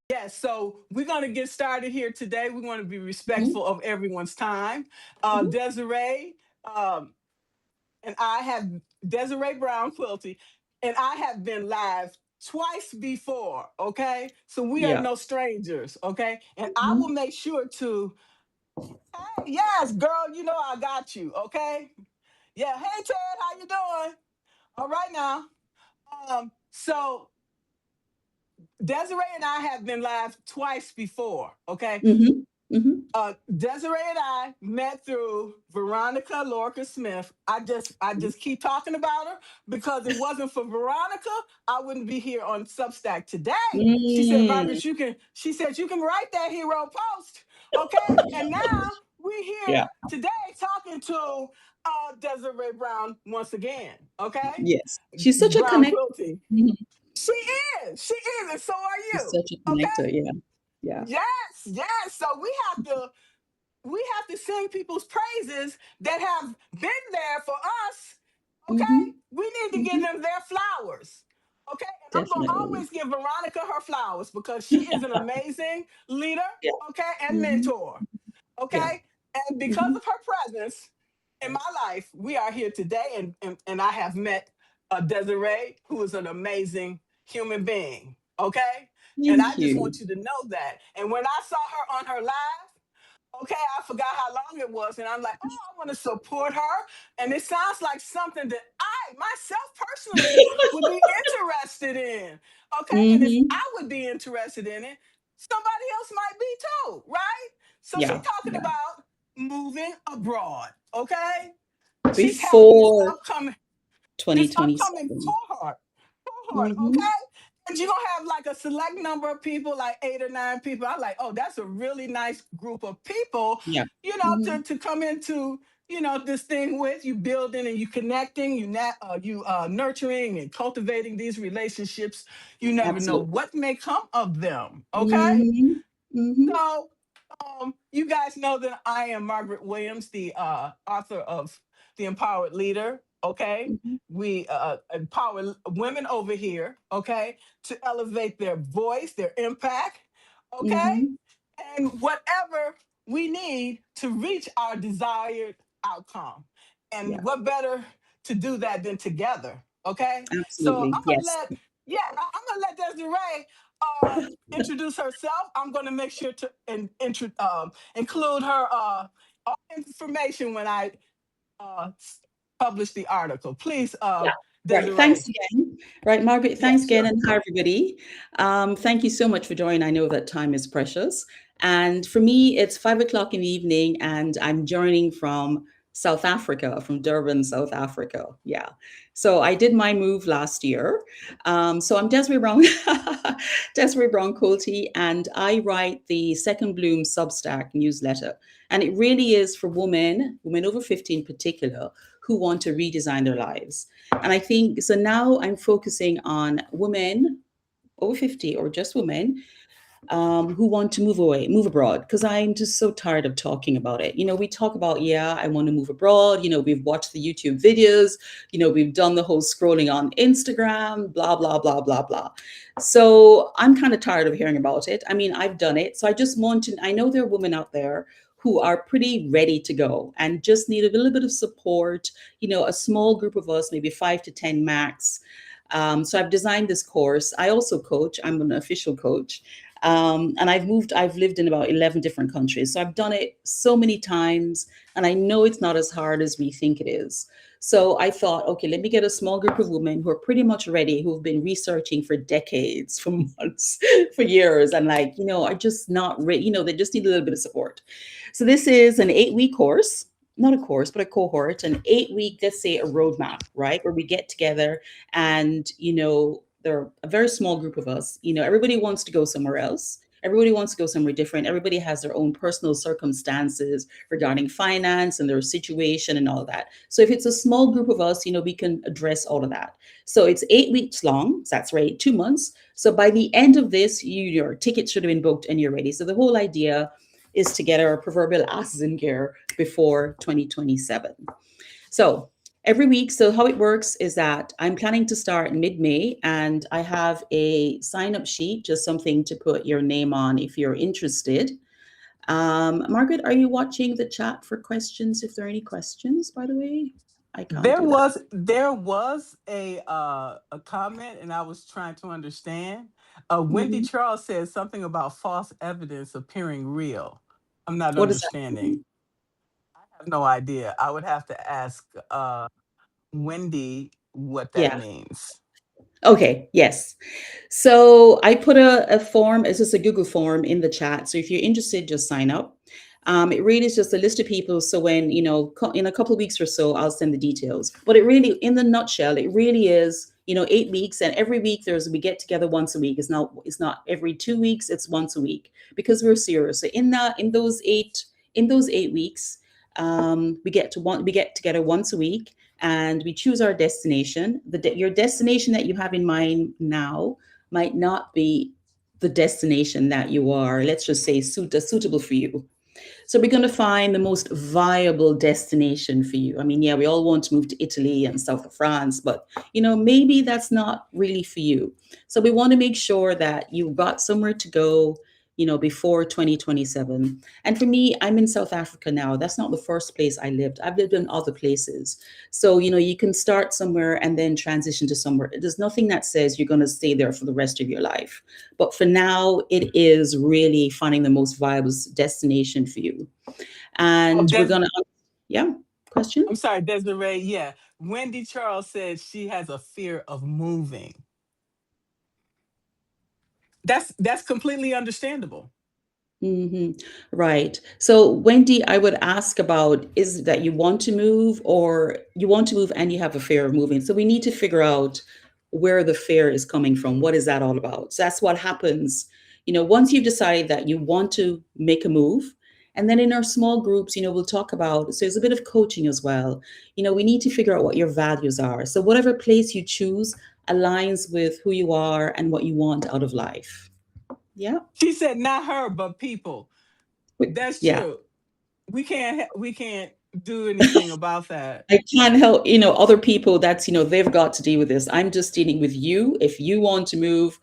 Yes, so we're going to get started here today. We want to be Mhm. respectful of everyone's time. Mhm. Desiree um, and I have Desiree Brown Quilty, and I have been live twice before. Okay, so we are Yeah. no strangers. Okay, and I will Mhm. make sure to. Hey, yes, girl, you know I got you. Okay, yeah. Hey, Ted, how you doing? All right now. So Desiree and I have been live twice before. Okay, Mhm. Mhm. Desiree and I met through Veronica Lorca Smith. I just keep talking about her because it wasn't for Veronica, I wouldn't be here on Substack today. She said, Mm. Margaret, she said you can write that hero post. Okay. And now we're here Yeah. today talking to Desiree Brown once again. Okay. Yes. She's such a Brown connect. Quilty. Mhm. She is. She is, and so are She's you. such a Okay. connector. Yeah. Yeah. Yes, yes. So we have to sing people's praises that have been there for us. Okay, Mhm. we need to give Mhm. them their flowers. Okay, and I'm gonna Definitely. always give Veronica her flowers because she is an amazing leader. Yeah. Okay, and Mhm. mentor. Yeah. Okay, and because Mhm. of her presence in my life, we are here today, and I have met Desiree, who is an amazing human being. Okay, and I Thank just you. want you to know that. And when I saw her on her live. Okay, I forgot how long it was, and I'm like, oh, I want to support her. And it sounds like something that I myself personally would be interested in. Okay, and if Mhm. I would be interested in it, somebody else might be too, right? So she's Yeah. talking Yeah. about moving abroad. Okay, she's having this Before upcoming this upcoming 2027. cohort, Mhm. okay? And you're gonna have like a select number of people, like 8 or 9 people. I'm like, oh, that's a really nice group of people, Yeah. to Mhm. come into this thing with you, building and you connecting, nurturing and cultivating these relationships. You never know Absolutely. what may come of them. Okay, Mhm. Mhm. so, you guys know that I am Margaret Williams, the author of The Empowered Leader. Okay. Mhm. We empower women over here, okay, to elevate their voice, their impact, okay, Mhm. and whatever we need to reach our desired outcome. Yeah. And what better to do that than together, okay? So Absolutely. I'm gonna Yes. I'm gonna let Desiree uh, introduce herself. I'm going to make sure to include her information when I publish the article. Please, Yeah. Right. Thanks Desiree. again. Right, Margaret, Yeah, thanks again. sure. And hi, everybody. Thank you so much for joining. I know that time is precious. And for me, it's 5 o'clock in the evening, and I'm joining from South Africa, from Durban, South Africa. Yeah. So I did my move last year. So I'm Desiree Brown, Desiree Brown Quilty, and I write the Second Bloom Substack newsletter. And it really is for women over 50 in particular, who want to redesign their lives. And I think so now I'm focusing on women over 50 or just women who want to move away, move abroad, because I'm just so tired of talking about it. We talk about, yeah, I want to move abroad. We've watched the YouTube videos, we've done the whole scrolling on Instagram, blah, blah, blah, blah, blah. So I'm kind of tired of hearing about it. I mean, I've done it. So I just want to, I know there are women out there who are pretty ready to go and just need a little bit of support, a small group of us, maybe 5 to 10 max. So I've designed this course. I also coach. I'm an official coach. And I've lived in about 11 different countries. So I've done it so many times, and I know it's not as hard as we think it is. So I thought, okay, let me get a small group of women who are pretty much ready, who've been researching for decades, for months, for years, and like, are just not ready, they just need a little bit of support. So this is an 8-week course, not a course, but a cohort, an 8-week, let's say a roadmap, right? Where we get together and, there are a very small group of us. Everybody wants to go somewhere else. Everybody wants to go somewhere different. Everybody has their own personal circumstances regarding finance and their situation and all of that. So if it's a small group of us, we can address all of that. So it's 8 weeks long. So that's right, 2 months. So by the end of this, your ticket should have been booked and you're ready. So the whole idea is to get our proverbial asses in gear before 2027. So Every week. So how it works is that I'm planning to start mid-May, and I have a sign-up sheet, just something to put your name on if you're interested. Margaret, are you watching the chat for questions? If there are any questions, by the way, I can't There do that. was there was a comment, and I was trying to understand. Wendy Mhm. Charles said something about false evidence appearing real. I'm not What does that understanding. mean? I have no idea. I would have to ask Wendy what that Yeah. means. Okay. Yes. So I put a form, it's just a Google form in the chat. So if you're interested, just sign up. It really is just a list of people. So when, in a couple of weeks or so, I'll send the details. But it really, in the nutshell, it really is, 8 weeks. And every week we get together once a week. It's not every 2 weeks, it's once a week because we're serious. So in those 8 weeks, we get together once a week and we choose our destination. Your destination that you have in mind now might not be the destination that you are, let's just say, suitable for you. So we're going to find the most viable destination for you. I mean, yeah, we all want to move to Italy and south of France, but maybe that's not really for you. So we want to make sure that you've got somewhere to go, before 2027. And for me, I'm in South Africa now. That's not the first place I lived. I've lived in other places. So, you can start somewhere and then transition to somewhere. There's nothing that says you're going to stay there for the rest of your life. But for now, it is really finding the most viable destination for you. Oh, And we're going to, yeah, question? I'm sorry, Desiree. Yeah, Wendy Charles said she has a fear of moving. That's completely understandable. Hmm. Right. So, Wendy, I would ask about, is that you want to move or you want to move and you have a fear of moving? So we need to figure out where the fear is coming from. What is that all about? So that's what happens, once you've decided that you want to make a move. And then in our small groups, we'll talk about, so there's a bit of coaching as well. We need to figure out what your values are. So whatever place you choose aligns with who you are and what you want out of life. Yeah. She said not her, but people. That's Yeah. true. We can't do anything about that. I can't help, other people that's, they've got to deal with this. I'm just dealing with you. If you want to move,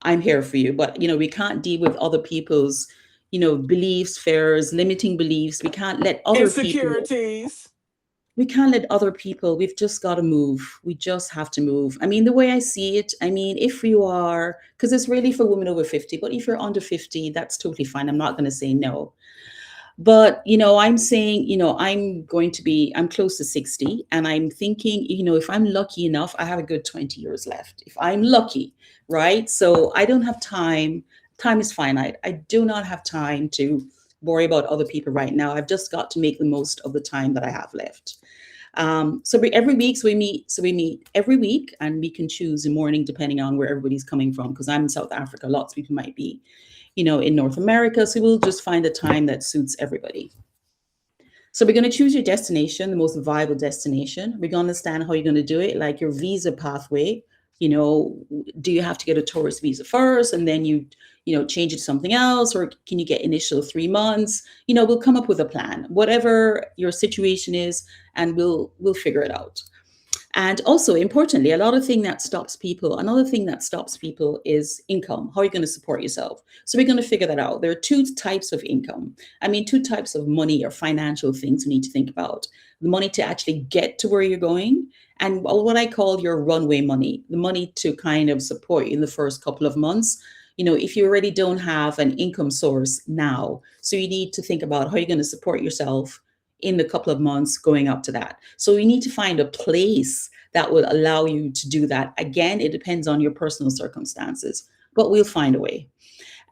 I'm here for you. But, we can't deal with other people's, beliefs, fears, limiting beliefs. Insecurities. We've just got to move. We just have to move. I mean, the way I see it, I mean, if you are, because it's really for women over 50, but if you're under 50, that's totally fine. I'm not going to say no. But, I'm saying, I'm close to 60 and I'm thinking, if I'm lucky enough, I have a good 20 years left. If I'm lucky, right? So I don't have time. Time is finite. I do not have time to worry about other people right now. I've just got to make the most of the time that I have left. Every week, so we meet every week and we can choose a morning depending on where everybody's coming from. Because I'm in South Africa, lots of people might be in North America. So we'll just find a time that suits everybody. So we're going to choose your destination, the most viable destination. We're going to understand how you're going to do it, like your visa pathway. Do you have to get a tourist visa first and then change it to something else, or can you get initial 3 months? We'll come up with a plan, whatever your situation is, and we'll figure it out. And also, importantly, another thing that stops people is income. How are you going to support yourself? So we're going to figure that out. There are two types of income. I mean, two types of money or financial things we need to think about. The money to actually get to where you're going, and what I call your runway money, the money to kind of support you in the first couple of months. If you already don't have an income source now, so you need to think about how you're going to support yourself in the couple of months going up to that. So you need to find a place that would allow you to do that. Again, it depends on your personal circumstances, but we'll find a way.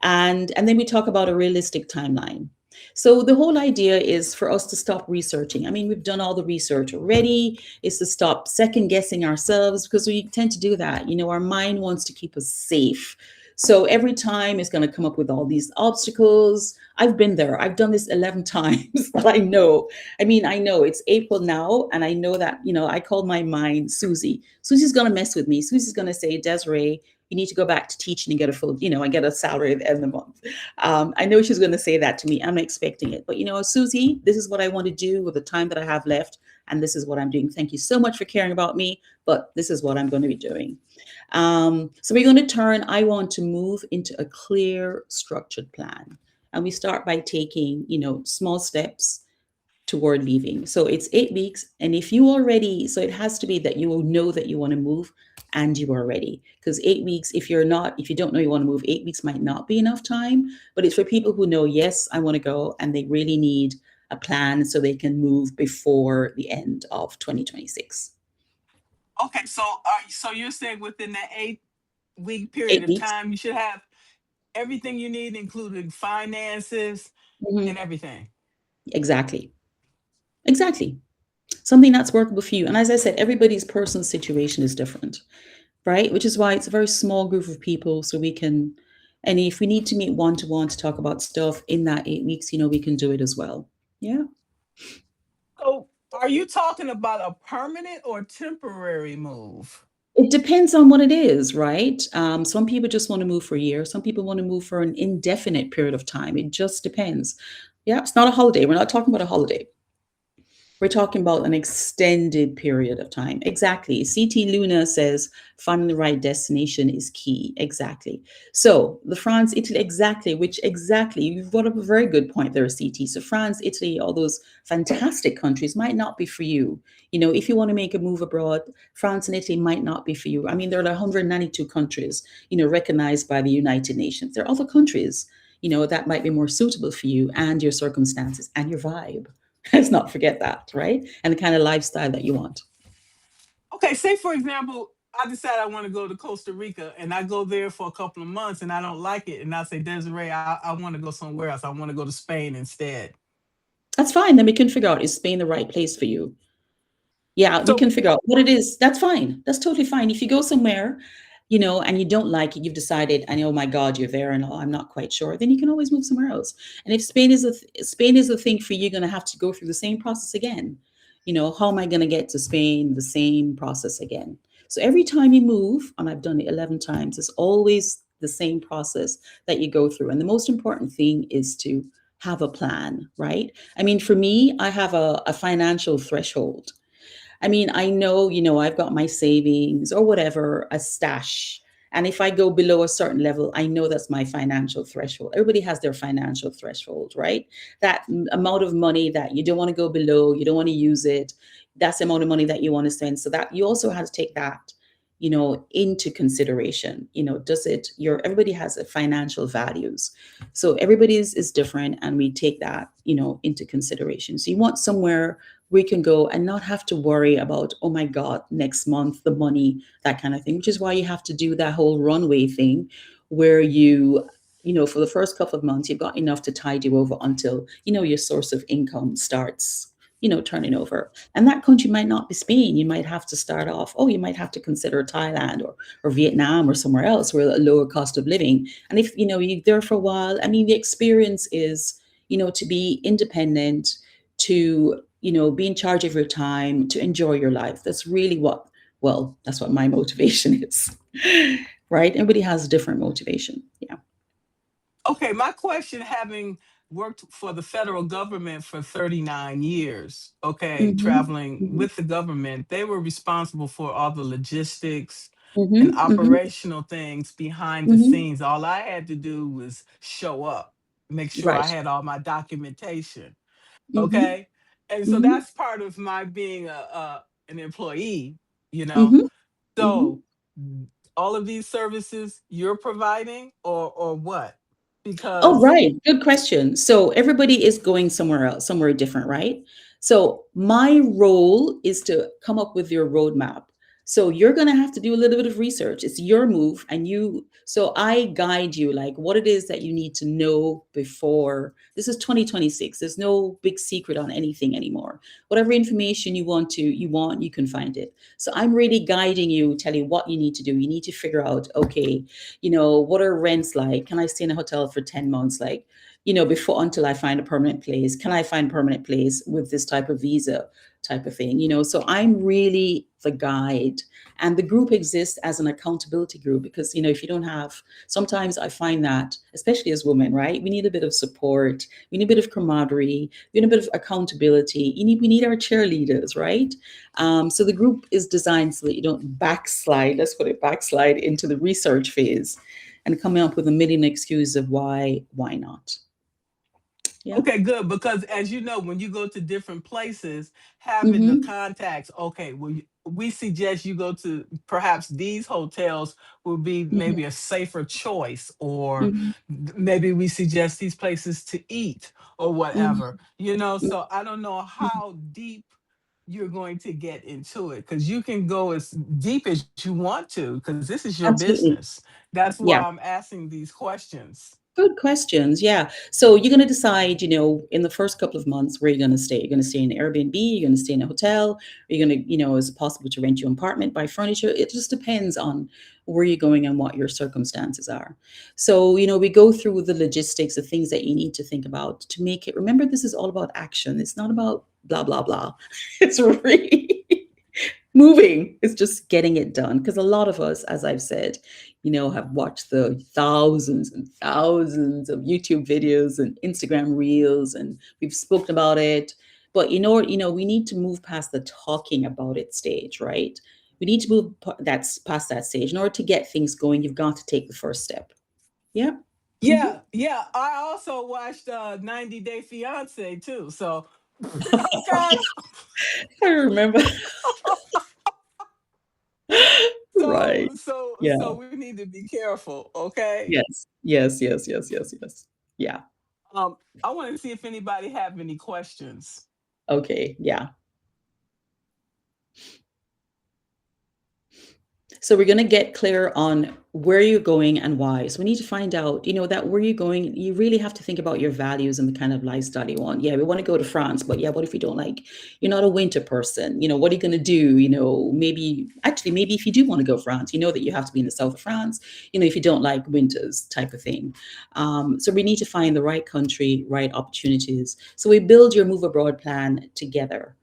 And then we talk about a realistic timeline. So the whole idea is for us to stop researching. I mean, we've done all the research already. Is to stop second guessing ourselves, because we tend to do that. Our mind wants to keep us safe. So every time it's going to come up with all these obstacles. I've been there. I've done this 11 times. But I know. I mean, I know it's April now, and I know that, I called my mind Susie. Susie's going to mess with me. Susie's going to say, Desiree, you need to go back to teaching and get a full, and get a salary at the end of the month. I know she's going to say that to me. I'm expecting it. But, Susie, this is what I want to do with the time that I have left. and this is what I'm doing. Thank you so much for caring about me, but this is what I'm going to be doing. So we're going to turn I want to move into a clear, structured plan. And we start by taking, small steps toward leaving. So it's 8 weeks. And if you already, so it has to be that you will know that you want to move and you are ready. Because 8 weeks, if you don't know you want to move, 8 weeks might not be enough time. But it's for people who know, yes, I want to go, and they really need a plan so they can move before the end of 2026. Okay, so you're saying within that 8 week period Eight of weeks. time, you should have everything you need, including finances Mhm. and everything. Exactly. Exactly. Something that's workable for you. And as I said, everybody's personal situation is different, right? Which is why it's a very small group of people. So we can, and if we need to meet one to one to talk about stuff in that 8 weeks, we can do it as well. Yeah. So, are you talking about a permanent or temporary move? It depends on what it is, right? Some people just want to move for a year. Some people want to move for an indefinite period of time. It just depends. Yeah, it's not a holiday. We're not talking about a holiday. We're talking about an extended period of time. Exactly. CT Luna says finding the right destination is key. Exactly. So the France, Italy, exactly, which exactly, you've brought up a very good point there, CT. So France, Italy, all those fantastic countries might not be for you. If you want to make a move abroad, France and Italy might not be for you. I mean, there are 192 countries, recognized by the United Nations. There are other countries, that might be more suitable for you and your circumstances and your vibe. Let's not forget that, right? And the kind of lifestyle that you want. Okay, say for example, I decide I want to go to Costa Rica and I go there for a couple of months and I don't like it. And I say, Desiree, I want to go somewhere else. I want to go to Spain instead. That's fine. Then we can figure out, is Spain the right place for you? Yeah, we So, can figure out what it is. That's fine. That's totally fine. If you go somewhere, and you don't like it, you've decided, and oh my God, you're there, and oh, I'm not quite sure, then you can always move somewhere else. And if Spain is the thing for you, you're going to have to go through the same process again. How am I going to get to Spain? The same process again. So every time you move, and I've done it 11 times, it's always the same process that you go through. And the most important thing is to have a plan, right? I mean, for me, I have a financial threshold. I mean, I know, I've got my savings or whatever, a stash. And if I go below a certain level, I know that's my financial threshold. Everybody has their financial threshold, right? That amount of money that you don't want to go below, you don't want to use it. That's the amount of money that you want to spend. So that you also have to take that, into consideration. Does it, everybody has a financial values. So everybody's is different. And we take that, into consideration. So you want somewhere we can go and not have to worry about, oh my God, next month, the money, that kind of thing, which is why you have to do that whole runway thing where for the first couple of months, you've got enough to tide you over until, your source of income starts, turning over. And that country might not be Spain. You might have to start off, you might have to consider Thailand or Vietnam or somewhere else where a lower cost of living. And if, you're there for a while, I mean, the experience is, to be independent, to be in charge of your time, to enjoy your life. That's really that's what my motivation is. Right? Everybody has a different motivation. Yeah. okay, my question, having worked for the federal government for 39 years, okay, Mm-hmm. traveling Mm-hmm. with the government, they were responsible for all the logistics and Mm-hmm. Mm-hmm. operational things behind the Mm-hmm. scenes. All I had to do was show up, make sure I Right. had all my documentation. Mm-hmm. Okay. And so Mm-hmm. that's part of my being an employee, you know. Mm-hmm. Mm-hmm. So all of these services you're providing, or what? Oh, Because right. Good question. So everybody is going somewhere else, somewhere different, right? So my role is to come up with your roadmap. So you're going to have to do a little bit of research. It's your move, so I guide you like what it is that you need to know before. This is 2026. There's no big secret on anything anymore. Whatever information you can find it. So I'm really guiding you, tell you what you need to do. You need to figure out, okay, what are rents like? Can I stay in a hotel for 10 months? Like, before until I find a permanent place. Can I find a permanent place with this type of visa? type of thing, so I'm really the guide, and the group exists as an accountability group because, if you don't have, sometimes I find that, especially as women, right, we need a bit of support, we need a bit of camaraderie, we need a bit of accountability, we need our cheerleaders, right? So the group is designed so that you don't backslide, let's put it, backslide into the research phase and coming up with a million excuses of why not. Yeah. Okay, good. Because as you know, when you go to different places, having the Mm-hmm. contacts, okay, well, we suggest you go to perhaps these hotels will be maybe a safer choice, or Mm-hmm. maybe we suggest these places to eat or whatever, Mm-hmm. So I don't know how deep you're going to get into it, because you can go as deep as you want to, because this is your Absolutely. business. That's why Yeah. I'm asking these questions. Good questions. Yeah. So you're going to decide, in the first couple of months where you're going to stay. You're going to stay in an Airbnb, you're going to stay in a hotel, or you're going to, is it possible to rent your apartment, buy furniture? It just depends on where you're going and what your circumstances are. So, we go through the logistics, the things that you need to think about to make it. Remember, this is all about action. It's not about blah, blah, blah. It's really moving. It's just getting it done, because a lot of us, as I've said, have watched the thousands and thousands of YouTube videos and Instagram reels, and we've spoken about it. But we need to move past the talking about it stage, right? We need to move that's past that stage. In order to get things going, you've got to take the first step. Yeah. Hmm. Yeah, yeah. I also watched 90 Day Fiance too. So okay. I remember. Right. So Yeah. we need to be careful, okay? Yes. Yes. Yes. Yes. Yes. Yes. Yeah. I want to see if anybody have any questions. Okay. Yeah. So we're going to get clear on where you're going and why. So we need to find out, that where you're going, you really have to think about your values and the kind of lifestyle you want. Yeah, we want to go to France, but yeah, what if we don't like, you're not a winter person? What are you going to do? Maybe if you do want to go France, you know that you have to be in the south of France, if you don't like winters type of thing. So we need to find the right country, right opportunities. So we build your move abroad plan together.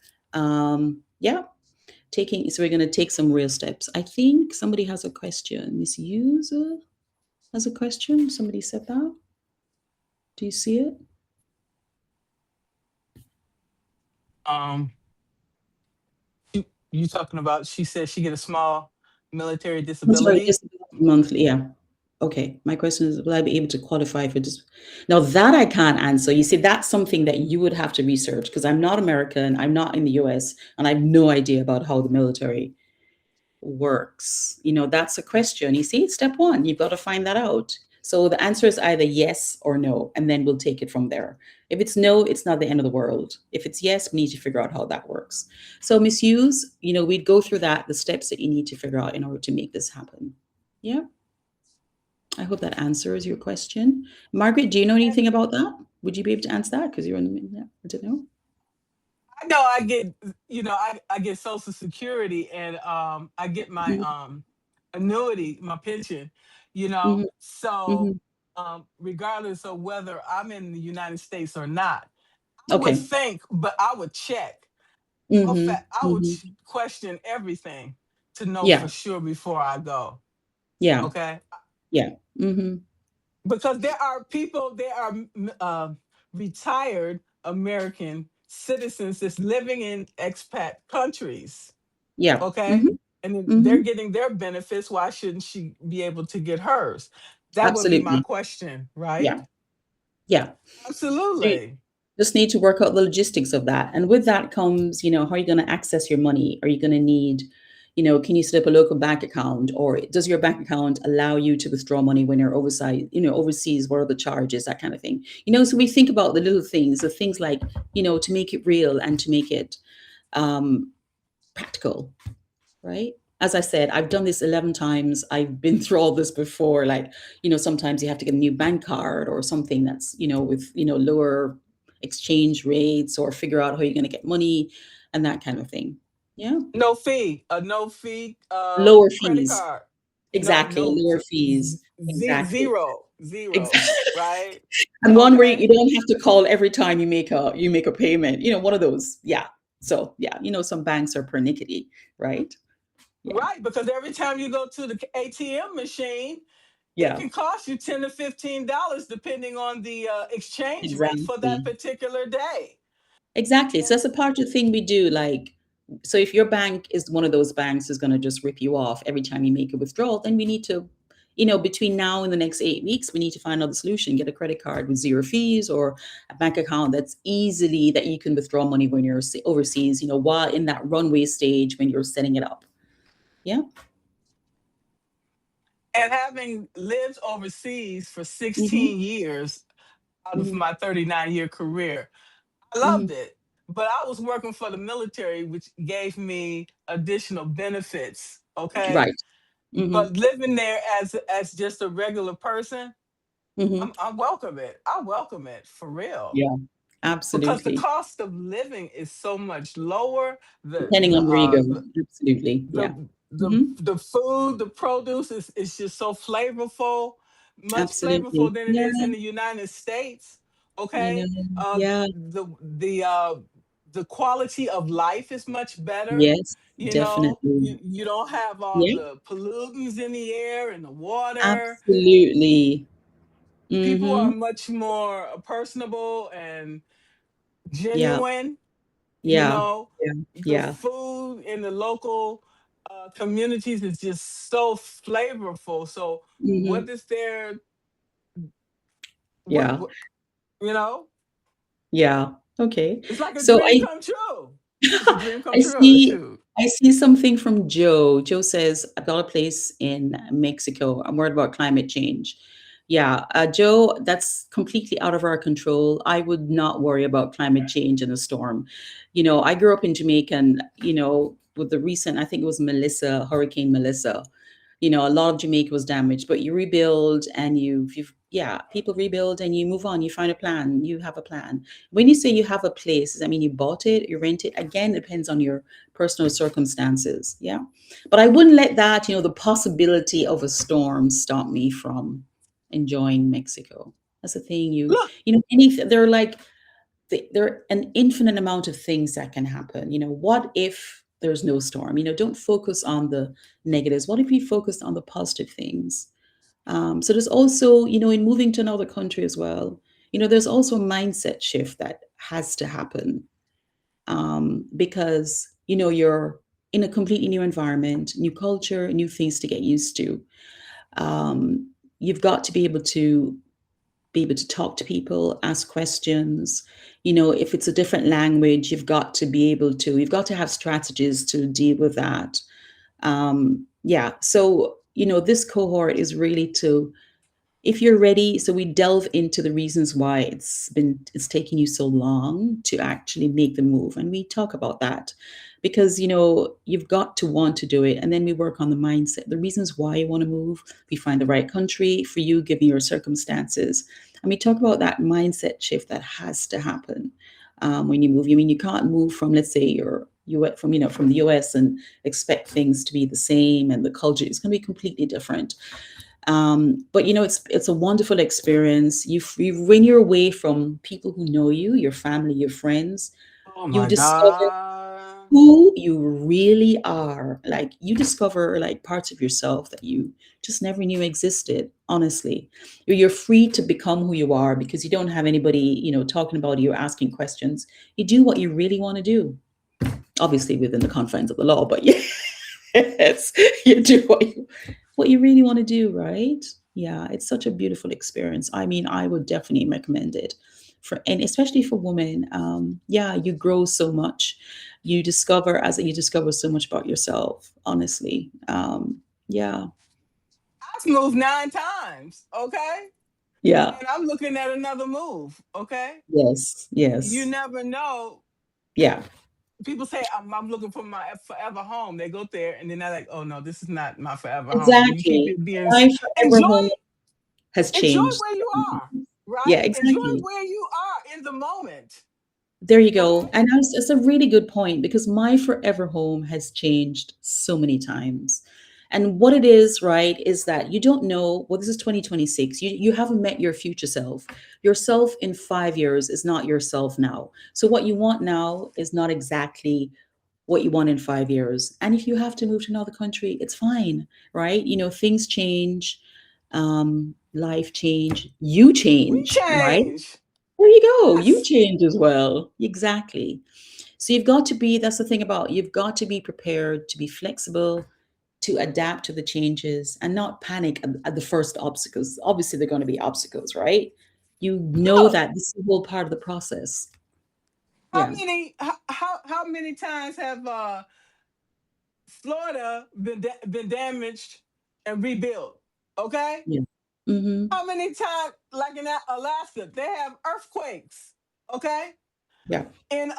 Yeah, so we're going to take some real steps. I think somebody has a question. Miss User has a question. Somebody said that. Do you see it? Um, you talking about? She said she get a small military I'm sorry, disability. just monthly. Yeah. Okay. My question is, will I be able to qualify for this? Now that I can't answer. You see, that's something that you would have to research, because I'm not American. I'm not in the US, and I have no idea about how the military works. That's a question. You see, step one, you've got to find that out. So the answer is either yes or no, and then we'll take it from there. If it's no, it's not the end of the world. If it's yes, we need to figure out how that works. So Miss Hughes, we'd go through the steps that you need to figure out in order to make this happen. Yeah. I hope that answers your question. Margaret, do you know anything about that? Would you be able to answer that? Because you're in the, yeah, I don't know. I know I get, I get Social Security, and I get my Mhm, annuity, my pension, mhm, So mhm. regardless of whether I'm in the United States or not, I would Okay. think, but I would check. Hmm. I would Hmm. question everything to know for Yeah. sure before I go. Yeah. Okay, Yeah. Hmm. because there are retired American citizens that's living in expat countries. Yeah. Okay, Hmm. and then they're Hmm. getting their benefits. Why shouldn't she be able to get hers? That would be my Absolutely. question, right? Yeah. Yeah. So you Absolutely. just need to work out the logistics of that. And with that comes, how are you going to access your money? Are you going to need, can you set up a local bank account, or does your bank account allow you to withdraw money when you're overseas? What are the charges? That kind of thing. So we think about the little things, the things like, to make it real and to make it um, practical, right? As I said, I've done this 11 times. I've been through all this before. Like, sometimes you have to get a new bank card or something that's, with, lower exchange rates, or figure out how you're going to get money and that kind of thing. Yeah. No fee, a no fee Lower credit fees. card. No, Exactly. no, Lower fees. Exactly. zero, zero, Exactly. right? And one where Okay. you don't have to call every time you make a payment, one of those. Yeah. So yeah, some banks are pernickety, right? Yeah, Right, because every time you go to the ATM machine, it yeah, can cost you $10 to $15 depending on the exchange rate for that exactly. particular day. Exactly. So And that's a part of the thing we do. Like, so if your bank is one of those banks who's going to just rip you off every time you make a withdrawal, then we need to, between now and the next 8 weeks, we need to find another solution. Get a credit card with zero fees or a bank account that's easily that you can withdraw money when you're overseas, while in that runway stage when you're setting it up. Yeah. and having lived overseas for Mm-hmm. 16 years out of Mm-hmm. my 39-year career, I Mm-hmm. loved it. But I was working for the military, which gave me additional benefits. Okay. Right. Mm-hmm. But living there as just a regular person, Mm-hmm. I welcome it. I welcome it for real. Yeah. Because the Absolutely. cost of living is so much lower. The Depending the on where you uh go. Absolutely. the Yeah. the Mm-hmm. the food, the produce is just so flavorful, much flavorful Absolutely. than it Yeah. is in the United States. I know. Okay, Yeah. the quality of life is much better. Yes, You know, definitely. you don't have all Yeah, the pollutants in the air and the water. absolutely. People are Mhm. much more personable and Yeah, genuine. You yeah, know, yeah, the yeah. food in the local communities is just so flavorful. So what Mhm. is there? Yeah, What you know? yeah. Okay. It's like a So dream come true. It's a dream come I true. see Shoot. I see something from Joe. Joe says, "I've got a place in Mexico. I'm worried about climate change." Yeah, Joe, that's completely out of our control. I would not worry about climate change in a storm. I grew up in Jamaica, and with the recent, I think it was Hurricane Melissa. A lot of Jamaica was damaged, but you rebuild and yeah, people rebuild and you move on. You find a plan. You have a plan. When you say you have a place, does that mean you bought it, you rent it? Again, it depends on your personal circumstances. Yeah. But I wouldn't let that, the possibility of a storm stop me from enjoying Mexico. That's the thing. Look, Anything, there are like, there are an infinite amount of things that can happen. What if there's no storm? Don't focus on the negatives. What if we focused on the positive things? So there's also, in moving to another country as well, there's also a mindset shift that has to happen, because, you're in a completely new environment, new culture, new things to get used to. Um, you've got to be able to talk to people, ask questions. If it's a different language, you've got to have strategies to deal with that. Yeah. So, this cohort is really to, if you're ready, so we delve into the reasons why it's taking you so long to actually make the move, and we talk about that, because you've got to want to do it, and then we work on the mindset, the reasons why you want to move. We find the right country for you given your circumstances, and we talk about that mindset shift that has to happen, when you move. You can't move from, let's say, from the US and expect things to be the same, and the culture is going to be completely different. But it's a wonderful experience. When you're away from people who know you, your family, your friends, oh you my discover God. who you really are. Like, you discover like parts of yourself that you just never knew existed. Honestly, you're free to become who you are because you don't have anybody, talking about you or asking questions. You do what you really want to do, obviously within the confines of the law, but yes, you do what you really want to do, right? Yeah, it's such a beautiful experience. I mean, I would definitely recommend it and especially for women. Yeah, you grow so much. You discover so much about yourself, honestly. Yeah, I've moved 9 times. Okay. yeah, And I'm looking at another move. Okay. yes, You yes, never know. yeah, People say I'm looking for my forever home. They go there and then they're like, oh no, this is not my forever home. And you keep exactly. it being My enjoy forever home has enjoy changed where you so are, much. Yeah, right? Enjoy exactly. where you are in the moment. There you go. Okay. And that's a really good point, because my forever home has changed so many times. And what it is, right, is that you don't know, well, this is 2026. You haven't met your future self. Yourself in 5 years is not yourself now. So what you want now is not exactly what you want in 5 years. And if you have to move to another country, it's fine, right? Things change, life change, you We change, right? change. There you go. You Yes. change as well. Exactly. So you've got to be, that's the thing about, you've got to be prepared to be flexible, to adapt to the changes and not panic at the first obstacles. Obviously, they're going to be obstacles, right? You know Look, that this is all part of the process. how Yeah. many how many times have Florida been damaged and rebuilt? Okay? Yeah. Mm-hmm. How many times, like in Alaska, they have earthquakes? Okay? Yeah. In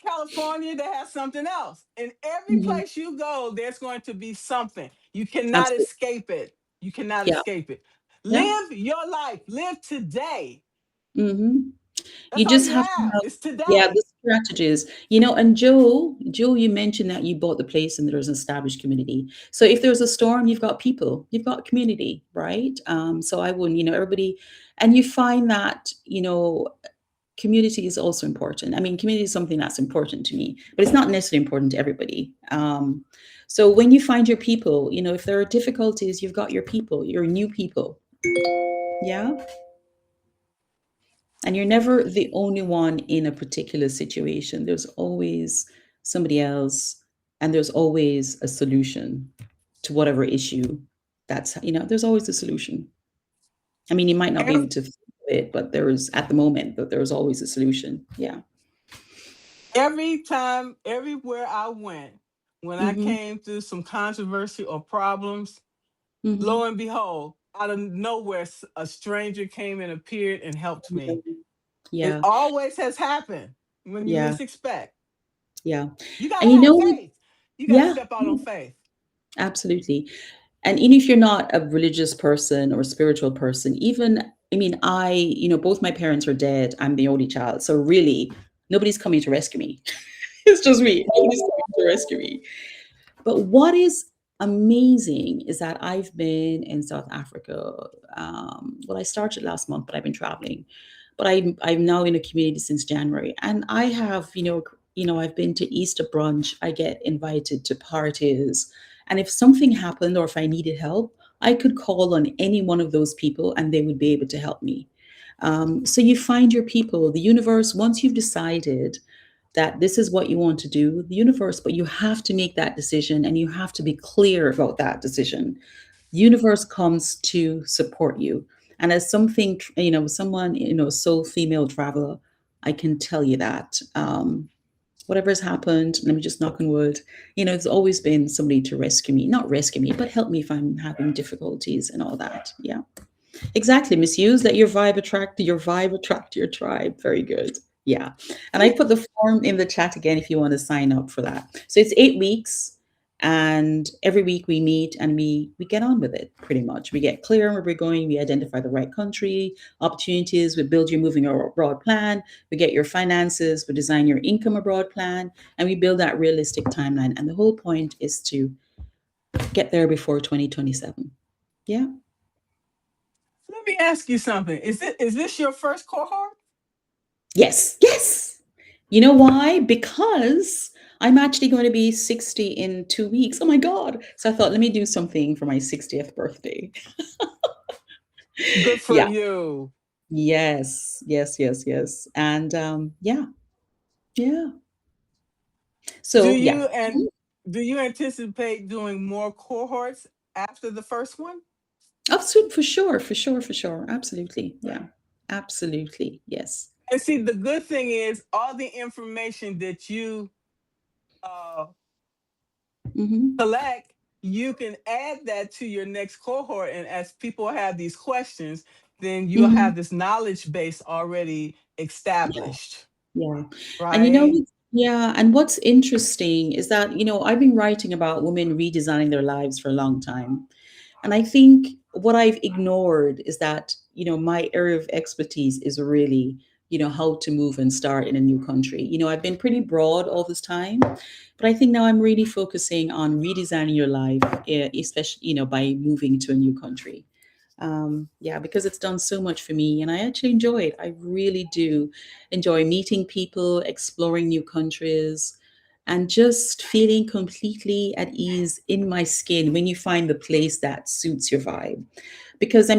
California, they have something else. In every Mm-hmm. place you go, there's going to be something. You cannot Absolutely. escape it. You cannot Yeah. escape it. Yeah. Live your life. Live today. Mm-hmm. That's You all just you have to have. have, It's yeah, today. the strategies. And Joe, you mentioned that you bought the place and there's an established community. So if there's a storm, you've got people, you've got community, right? So I wouldn't, everybody, and you find that, community is also important. I mean, community is something that's important to me, but it's not necessarily important to everybody. So when you find your people, if there are difficulties, you've got your people, your new people. Yeah. And you're never the only one in a particular situation. There's always somebody else, and there's always a solution to whatever issue there's always a solution. I mean, you might not be Ev- able to fix it, but there is at the moment, but there's always a solution. Yeah. Every time, everywhere I went, when I Mm-hmm. came through some controversy or problems, lo Mm-hmm. and behold, out of nowhere, a stranger came and appeared and helped me. It Yeah. always has happened when you Yeah. least expect. Yeah. You got And to have faith. You got to yeah, step out on faith. absolutely. And even if you're not a religious person or a spiritual person, even, I mean, both my parents are dead. I'm the only child. So really, nobody's coming to rescue me. It's just me. Nobody's coming to rescue me. But what is amazing is that I've been in South Africa. Well, I started last month, but I've been traveling. But I'm now in a community since January, and I have I've been to Easter brunch. I get invited to parties, and if something happened or if I needed help, I could call on any one of those people, and they would be able to help me. So you find your people. The universe, once you've decided that this is what you want to do, the universe, but you have to make that decision and you have to be clear about that decision. The universe comes to support you. And as someone, soul female traveler, I can tell you that. Whatever has happened, let me just knock on wood, there's always been somebody to rescue me, not rescue me, but help me if I'm having difficulties and all that. Yeah. Exactly, misuse. Let your vibe attract your tribe. Very good. Yeah. And I put the form in the chat again if you want to sign up for that. So it's 8 weeks, and every week we meet and we get on with it pretty much. We get clear on where we're going, we identify the right country, opportunities, we build your moving abroad plan, we get your finances, we design your income abroad plan, and we build that realistic timeline. And the whole point is to get there before 2027. Yeah. Let me ask you something. Is this your first cohort? Yes, yes. You know why? Because I'm actually going to be 60 in 2 weeks. Oh my God. So I thought, let me do something for my 60th birthday. Good for Yeah. you. Yes, yes, yes, yes. And yeah, yeah. Do So yeah. you and do you anticipate doing more cohorts after the first one? Absolutely, for sure, for sure, for sure. Absolutely. Yeah. Absolutely. Yes. And see, the good thing is all the information that you uh, Mm-hmm. collect, you can add that to your next cohort. And as people have these questions, then you'll Mm-hmm. have this knowledge base already established, Yeah. And right? yeah, and what's interesting is that, I've been writing about women redesigning their lives for a long time. And I think what I've ignored is that, my area of expertise is really, how to move and start in a new country. I've been pretty broad all this time, but I think now I'm really focusing on redesigning your life, especially, by moving to a new country. Yeah, because it's done so much for me and I actually enjoy it. I really do enjoy meeting people, exploring new countries, and just feeling completely at ease in my skin when you find the place that suits your vibe. Because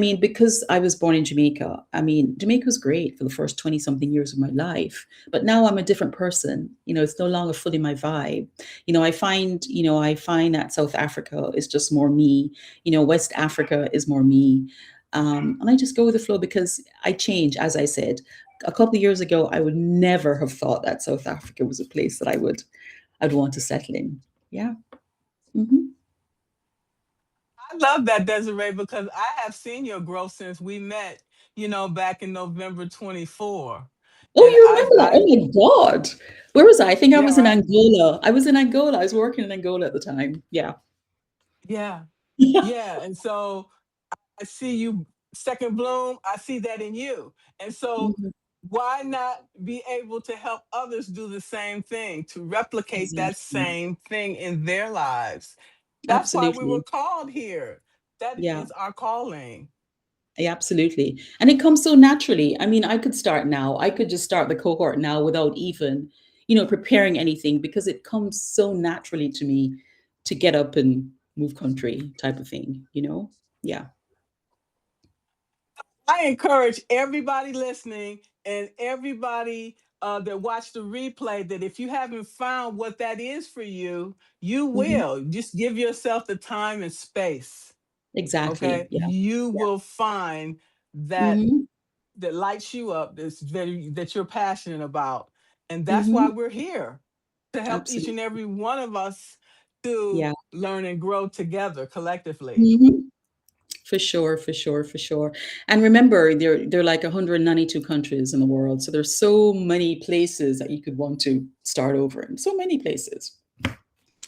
I was born in Jamaica, Jamaica was great for the first 20 something years of my life, but now I'm a different person. It's no longer fully my vibe. I find that South Africa is just more me. West Africa is more me. And I just go with the flow because I change, as I said. A couple of years ago, I would never have thought that South Africa was a place that I'd want to settle in. Yeah. Hmm. I love that, Desiree, because I have seen your growth since we met, back in November 24. Oh, And you remember that? Oh my God. Where was I? I think I yeah, was in right. Angola. I was in Angola. I was working in Angola at the time. Yeah. Yeah. Yeah. And so I see you second bloom. I see that in you. And so Mhm. why not be able to help others do the same thing, to replicate that Exactly. same thing in their lives? That's why we were Absolutely. called here. That Yeah. is our calling. Yeah, absolutely. And it comes so naturally. I could start now. I could just start the cohort now without even, preparing anything because it comes so naturally to me to get up and move country type of thing. Yeah. I encourage everybody listening and everybody that watched the replay that if you haven't found what that is for you, you Hmm. will. Just give yourself the time and space. Exactly. Okay, Yeah. you Yeah. will find that Hmm. that lights you up. That you're passionate about, and that's why Hmm. we're here to help each and Absolutely. every one of us to Yeah. learn and grow together collectively. Hmm. For sure, for sure, for sure. And remember, there are like 192 countries in the world. So there's so many places that you could want to start over in. So many places,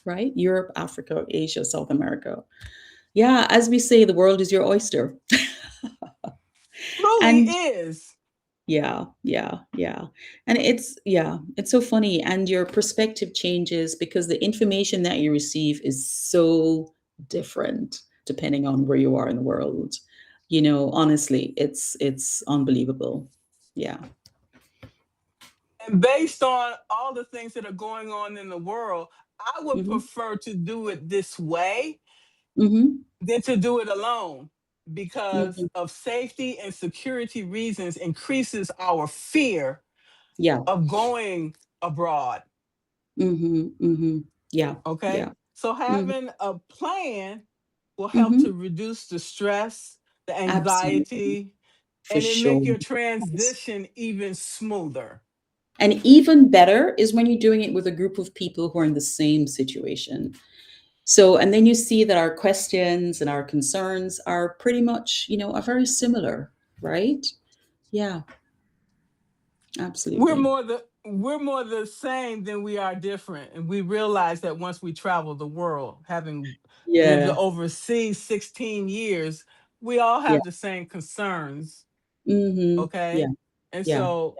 right? Europe, Africa, Asia, South America. Yeah, as we say, the world is your oyster. Truly And is. yeah, yeah, yeah. And it's so funny. And your perspective changes because the information that you receive is so different depending on where you are in the world. Honestly, it's unbelievable. Yeah. And based on all the things that are going on in the world, I would Hmm. prefer to do it this way Hmm. than to do it alone because Hmm. of safety and security reasons increases our fear Yeah. of going abroad. Hmm. Hmm. Yeah. Okay. Yeah. So Hmm. having a plan will help Hmm. to reduce the stress, the Absolutely. anxiety, For and it sure. make your Yes. transition even smoother. And even better is when you're doing it with a group of people who are in the same situation. So, and then you see that our questions and our concerns are pretty much, are very similar, right? Yeah, absolutely. We're more the same than we are different. And we realize that once we travel the world, having lived Yeah, overseas 16 years, we all yeah. have the same concerns. Yeah, Okay. And yeah, so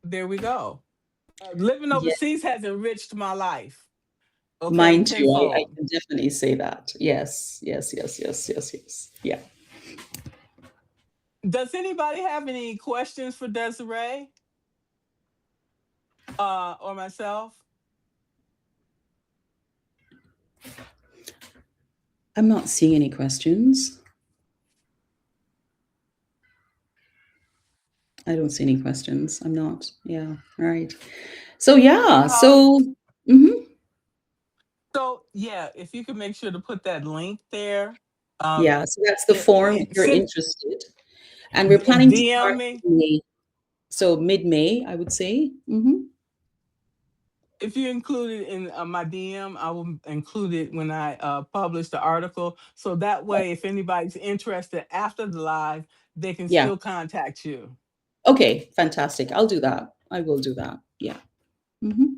there we go. Living yeah. overseas has enriched my life. Okay. Mine too. I Tenfold. can definitely say that. Yes, yes, yes, yes, yes, yes. Yeah. Does anybody have any questions for Desiree or myself? I'm not seeing any questions. I don't see any questions. I'm not. Yeah. All right. So yeah. Um, So mhm. so yeah, if you could make sure to put that link there, um, Yeah. So that's the form if you're send interested. And we're planning to DM start me. mid-May. So mid-May, I would say. Hmm. If you include it in my DM, I will include it when I publish the article. So that way, if anybody's interested after the live, they can Yeah. still contact you. Okay. Fantastic. I'll do that. I will do that. Yeah. Hmm.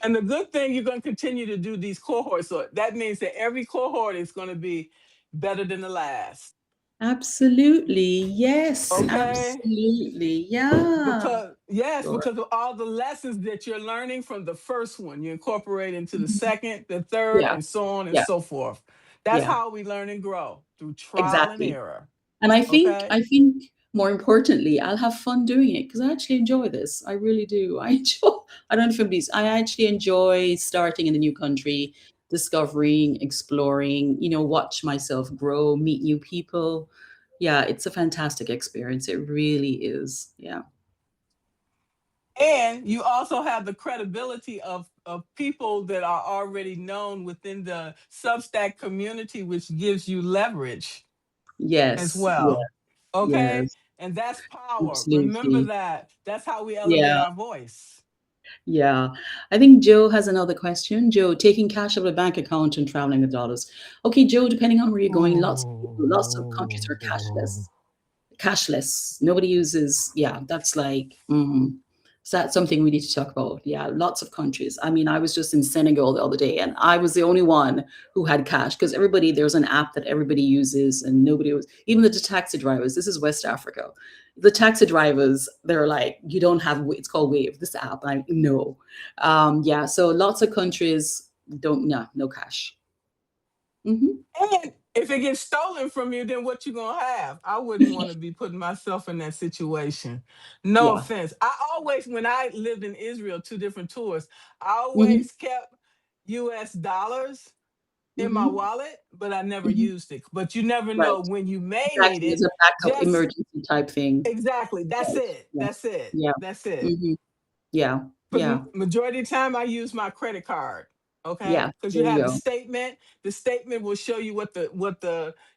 And the good thing, you're going to continue to do these cohorts. So that means that every cohort is going to be better than the last. Absolutely. Yes, Okay. absolutely. Yeah. Yes, Sure. because of all the lessons that you're learning from the first one, you incorporate into the second, the third, Yeah. and so on and Yeah. so forth. That's Yeah. how we learn and grow, through trial and Exactly. error. And I think Okay. I think more importantly, I'll have fun doing it because I actually enjoy this. I really do. I enjoy. I don't know if everybody's. I actually enjoy starting in a new country, discovering, exploring. Watch myself grow, meet new people. Yeah, it's a fantastic experience. It really is. Yeah. And you also have the credibility of people that are already known within the Substack community, which gives you leverage as Yes. Yeah. well. Okay. Yes. And that's power. Remember Absolutely. that. That's how we elevate Yeah. our voice. Yeah. I think Joe has another question. Joe, taking cash out of a bank account and traveling with dollars. Okay, Joe, depending on where you're going, lots of countries are Oh. cashless. Nobody uses, yeah, that's like, so that's something we need to talk about. Yeah, lots of countries. I mean, I was just in Senegal the other day and I was the only one who had cash because there's an app that everybody uses and nobody was, even the taxi drivers. This is West Africa. The taxi drivers, they're like, you don't have, it's called Wave, this app. I no. Yeah, so lots of countries don't, no cash. Hmm. And if it gets stolen from you, then what you gonna have? I wouldn't want to be putting myself in that situation. No Yeah. offense. I always, when I lived in Israel, two different tours, I Hmm. always kept US dollars in my Hmm. wallet, but I never Hmm. used it. But you never Right. know when you may need Exactly. It's it. a backup Just emergency type thing. exactly. That's Right. it. Yeah. That's it. Yeah. That's it. Hmm. Yeah. Because Yeah. majority of the time I use my credit card. Okay, Yeah. because you There you have go. the statement will show you what the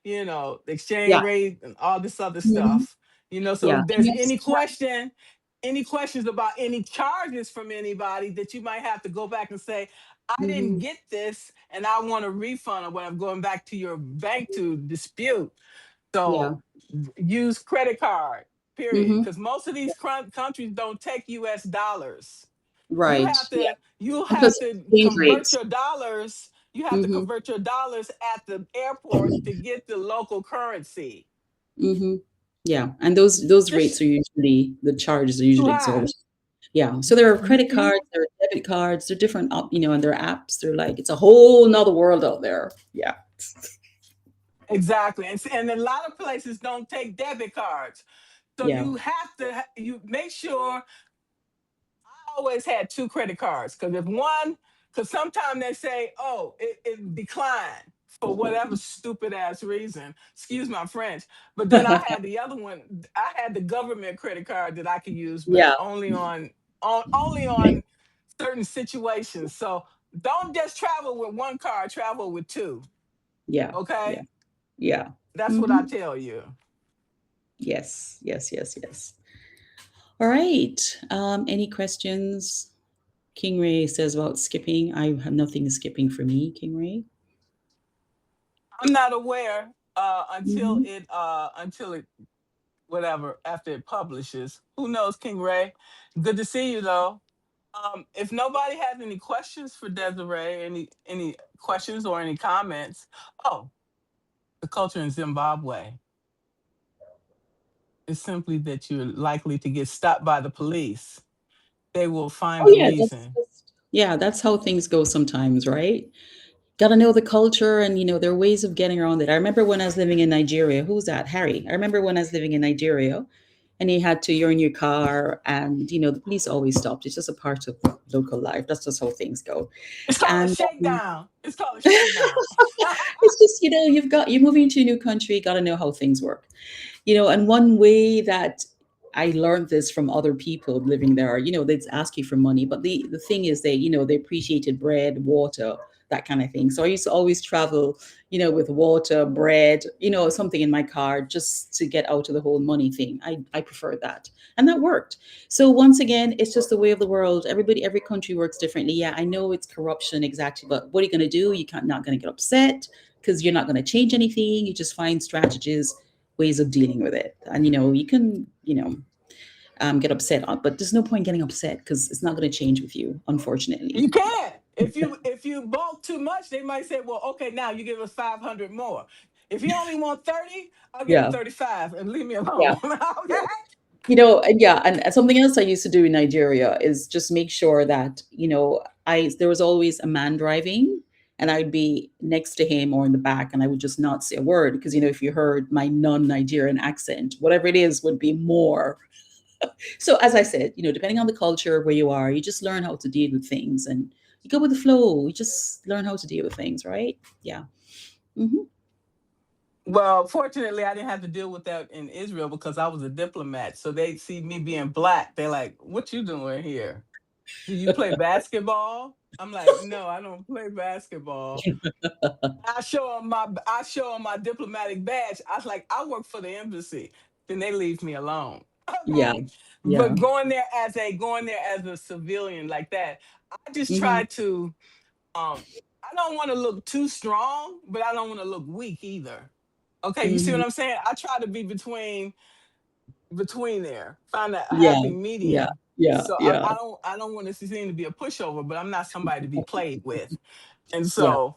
the exchange Yeah. rate and all this other Hmm. stuff. So Yeah. if And there's yes. any questions about any charges from anybody, that you might have to go back and say, I didn't Hmm. get this and I want a refund, or what, I'm going back to your bank to dispute. Yeah. So use credit card, period. Hmm. Because most of these countries don't take US dollars. You Right. have Yeah. to you And have plus to exchange convert rates. your dollars. You have to Hmm. convert your dollars at the airport to get the local currency. Hmm. Yeah. And those rates Just are usually the charges are too usually high. exorbitant. Yeah. So there are You credit cards, you there are debit cards, there are different and there are apps. They're like it's a whole nother world out there. Yeah. exactly. And a lot of places don't take debit cards. So Yeah. you have to you make sure. I always had two credit cards, because if one, because sometimes they say, oh, it declined for whatever stupid ass reason. Excuse my French. But then I had the other one. I had the government credit card that I could use, but Yeah. only on certain situations. So don't just travel with one card. Travel with two. Yeah. Yeah. Okay, Yeah. that's what I Hmm. tell you. Yes. Yes. Yes. Yes. All right. Any questions? King Ray says about skipping. I have nothing skipping for me, King Ray. I'm not aware until Hmm. it whatever after it publishes. Who knows, King Ray? Good to see you though. If nobody has any questions for Desiree, any questions or any comments, oh, the culture in Zimbabwe is simply that you're likely to get stopped by the police. They will find Oh a yeah, reason. that's how things go sometimes, right? Got to know the culture and there are ways of getting around it. I remember when I was living in Nigeria. Who was that? Harry. I remember when I was living in Nigeria and you're in your car and the police always stopped. It's just a part of local life. That's just how things go. It's called a And shakedown. It's called a shakedown. it's just you're moving into a new country, got to know how things work. And one way that I learned this from other people living there, they'd ask you for money, but the thing is they appreciated bread, water, that kind of thing. So I used to always travel, with water, bread, something in my car just to get out of the whole money thing. I prefer that. And that worked. So once again, it's just the way of the world. Every country works differently. Yeah, I know it's corruption exactly, but what are you going to do? Not going to get upset because you're not going to change anything. You just find strategies, ways of dealing with it. And you can get upset but there's no point getting upset because it's not going to change with you, unfortunately. You can't. If you bulk too much, they might say, well, okay, now you give us 500 more. If he only want 30, I'll give him Yeah. 35 and leave me Yeah. alone. Okay? Yeah. And yeah, and something else I used to do in Nigeria is just make sure that, I there was always a man driving, and I'd be next to him or in the back, and I would just not say a word because, if you heard my non-Nigerian accent, whatever it is would be more. So as I said, depending on the culture where you are, you just learn how to deal with things, and you go with the flow. You just learn how to deal with things, right? Yeah. Hmm. Well, fortunately, I didn't have to deal with that in Israel because I was a diplomat. So they see me being black. They're like, "What you doing here? Do you play basketball?" I'm like, "No, I don't play basketball." I show them my diplomatic badge. I was like, "I work for the embassy." Then they leave me alone. Yeah. Okay. But Yeah. going there as a civilian like that, I just Hmm. try to I don't want to look too strong, but I don't want to look weak either. Okay, you see what Hmm. I'm saying? I try to be between there, find a Yeah. happy Yeah. medium. Yeah. So I, Yeah. I don't I don't want to seem to be a pushover, but I'm not somebody to be played with. And Yeah. so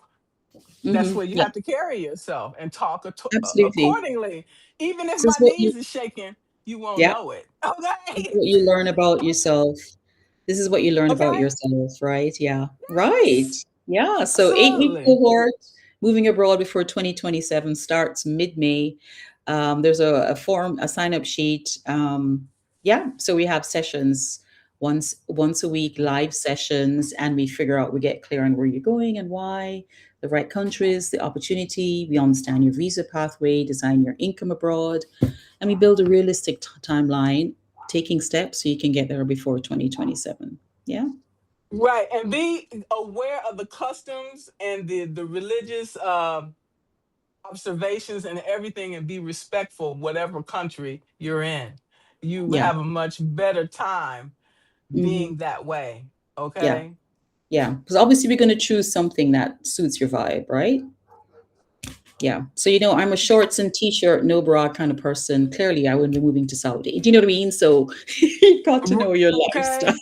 that's Hmm. where you Yeah. have to carry yourself and talk Absolutely. accordingly. Even if This is my what you, knees is shaking, you won't yeah, know it. this is Okay. what you learn about yourself. This is what you learn about Okay. yourself, right? Yeah. Right. Yes. Yeah. So 8 week Absolutely. cohort, moving abroad before 2027 starts mid-May. There's a form, a sign-up sheet. Yeah. So we have sessions once a week, live sessions, and we figure out, we get clear on where you're going and why, the right countries, the opportunity. We understand your visa pathway, design your income abroad, and we build a realistic timeline, taking steps so you can get there before 2027. Yeah. Right. And be aware of the customs and the religious observations and everything, and be respectful whatever country you're in. You Yeah. have a much better time Hmm. being that way. Yeah. Okay. Yeah. Because obviously we're going to choose something that suits your vibe, right? Yeah. So, I'm a shorts and t-shirt, no bra kind of person. Clearly, I wouldn't be moving to Saudi. Do you know what I mean? So you've got to know your lifestyle. Okay.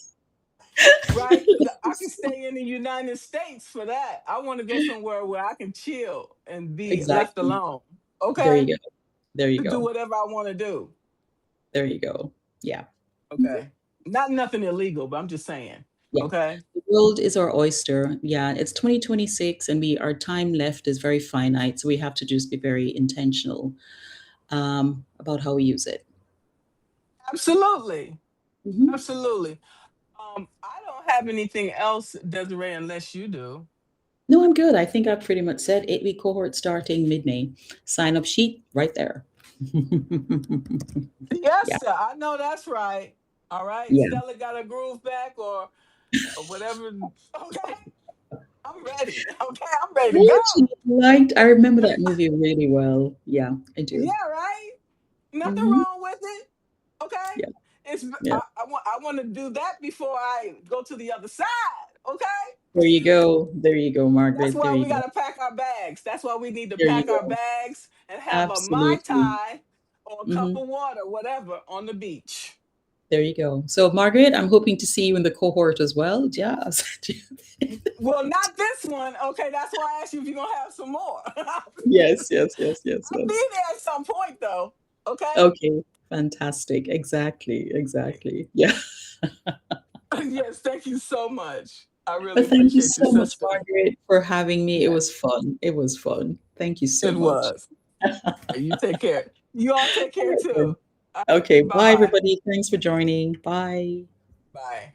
Right. Because I can stay in the United States for that. I want to go somewhere where I can chill and be left Exactly. alone. There Okay. you go. There you To do go. whatever I want to do. There you go. Yeah. Mhm. Okay. Not nothing illegal, but I'm just saying. Yeah. Okay. The world is our oyster. Yeah. It's 2026, and our time left is very finite. So we have to just be very intentional about how we use it. Absolutely. Mhm. Absolutely. I don't have anything else, Desiree, unless you do. No, I'm good. I think I pretty much said 8 week cohort starting mid-May. Sign up sheet right there. Yes, Yeah. sir. I know that's right. All right. Yeah. Stella got her groove back, or whatever. Okay. I'm ready. Okay. I'm ready to I actually go. I remember that movie really well. Yeah, I do. Yeah, right. Nothing Hmm. wrong with it. Okay. Yeah. It's Yeah. I want to do that before I go to the other side. Okay. There you go. There you go, That's Margaret. There why you we go. got to pack our bags. That's why we need to There you pack our go. bags and have a Mai Absolutely. Tai or a cup Hmm. of water, whatever, on the beach. There you go. So, Margaret, I'm hoping to see you in the cohort as well. Yes. Well, not this one. Okay, that's why I asked you if you're gonna have some more. Yes, yes, yes, yes, I'll be yes. there at some point, though. Okay. Okay. Fantastic. Exactly. Exactly. Yeah. Yes. Thank you so much. I really Well, thank you appreciate you, so much, sister. Margaret, for having me. It Yeah, was fun. It was fun. Thank you so it much. was. You take care. You all take All care right too. then. Okay. Bye Bye, bye. everybody. Thanks for joining. Bye. Bye.